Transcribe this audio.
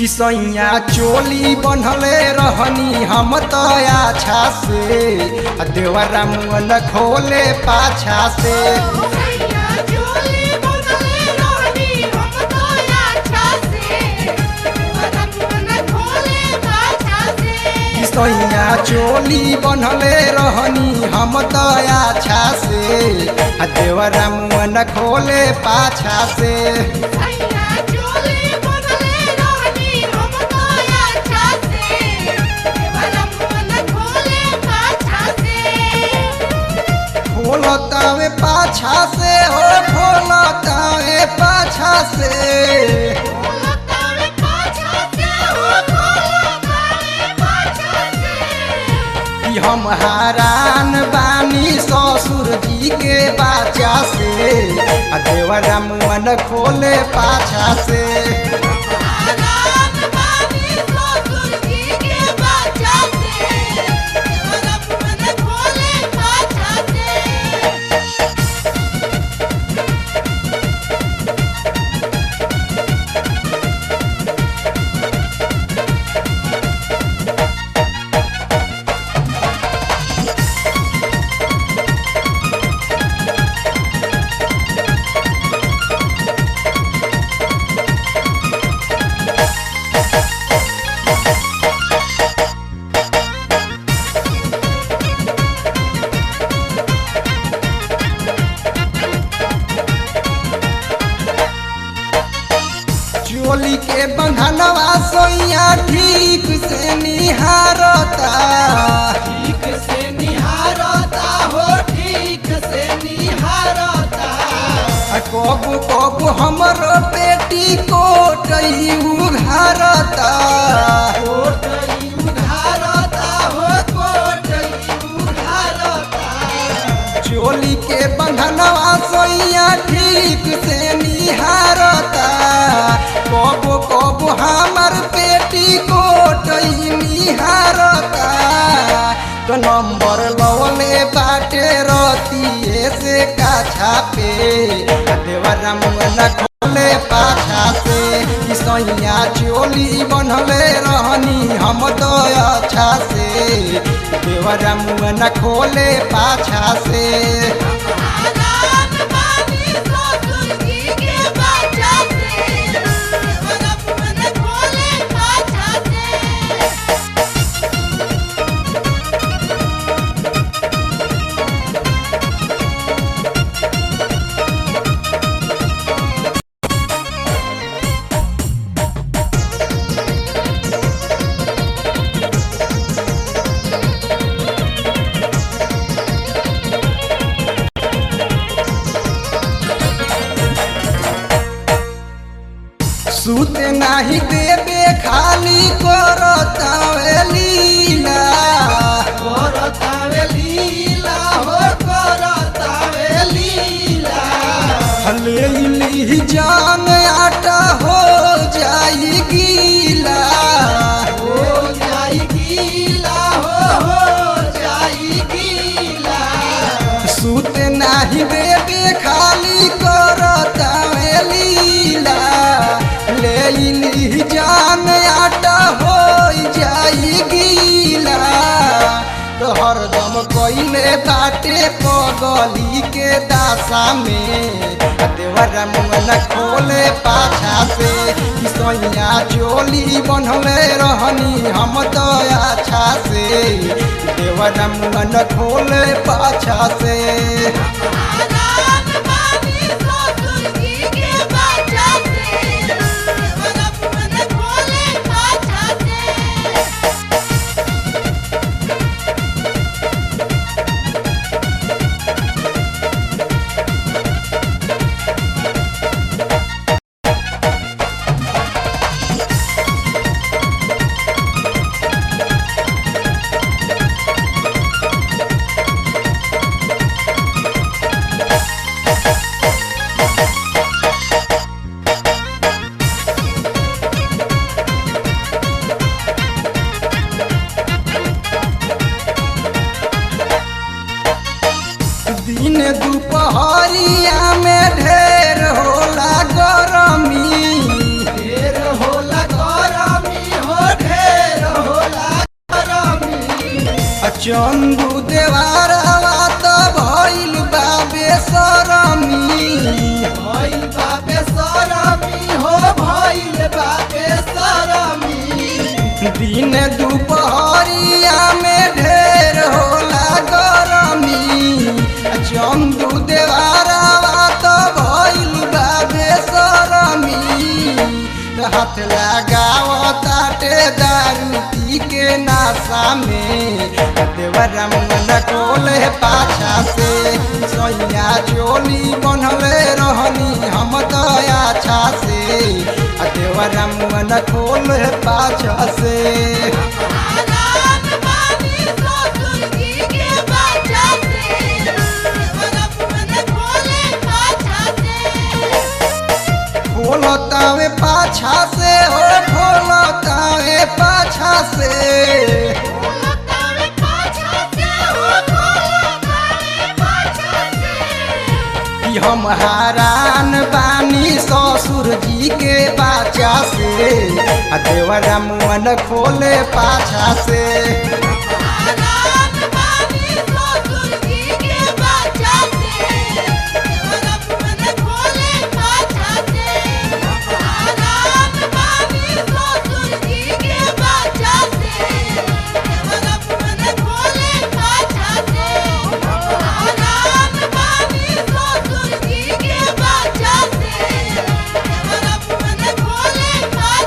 किसैया चोली बनले रहनी हम तो अच्छा से देवरा मुन खोले पाछा से। किसैया चोली बनले रहनी हम तो अच्छा से देवरा मुन खोले पाछा से। खोलतावे पाछा से हो खोलतावे पाछा से। हम हैरान बानी ससुर जी के बाचा से देवरा मुन खोले पाछा से। चोली के बंधनवा सोइया ठीक से निहारता, ठीक से निहारता हो ठीक से निहारता। कब कब हमरो बेटी कोटई उघारता, कोटई उघारता हो कोटई उघारता। चोली के बंधनवा सोइया ठीक से निहारता। कबो कबो हमर पेटी कोटई निहारता। तो नंबर लवले बाटे रतिए से काछा पे देवरा मुन खोले पाछा से। किसैया चोली बनले रहनी हम तो अच्छा से देवरा मुन खोले पाछा से। सूते नाही देबे खाली करतावे लीला, करतावे लीला हो करतावे लीला। हले ली जान आटा हो जाई गीला, हो जाई गीला हो जाई गीला। सूते नाही देबे खाली करतावे लीला। ले जान आटा हो जाई गीला। तो हरदम कोइले बाटे पगली के दासा में देवरा मुन खोले पाछा से। किसैया चोली बनले रहनी हम तो अच्छा से देवरा मुन खोले पाछा से। दिन दुपहरिया में ढेर होला गरमी, ढेर होला गरमी। चंदू देवारवा तो भइल बाबे सरमी भइल बाबे सरमी हो भइल बाबे सरमी दिन दुपहरिया में ढेर होला गरमी चंदू देवारवा तो भइल बाबे सरमी हाथ लगाओ ताटे दारू पी के नाशा में देवरा मन कोले पाछा से सैया चोली बनले रहनी हम तो अच्छा से देवरा मन कोले पाछा से खोलतावे पाछा से हो खोलतावे पाछा से हम हारान बानी ससुर जी के बाचा से देवरा मन खोले पाछा से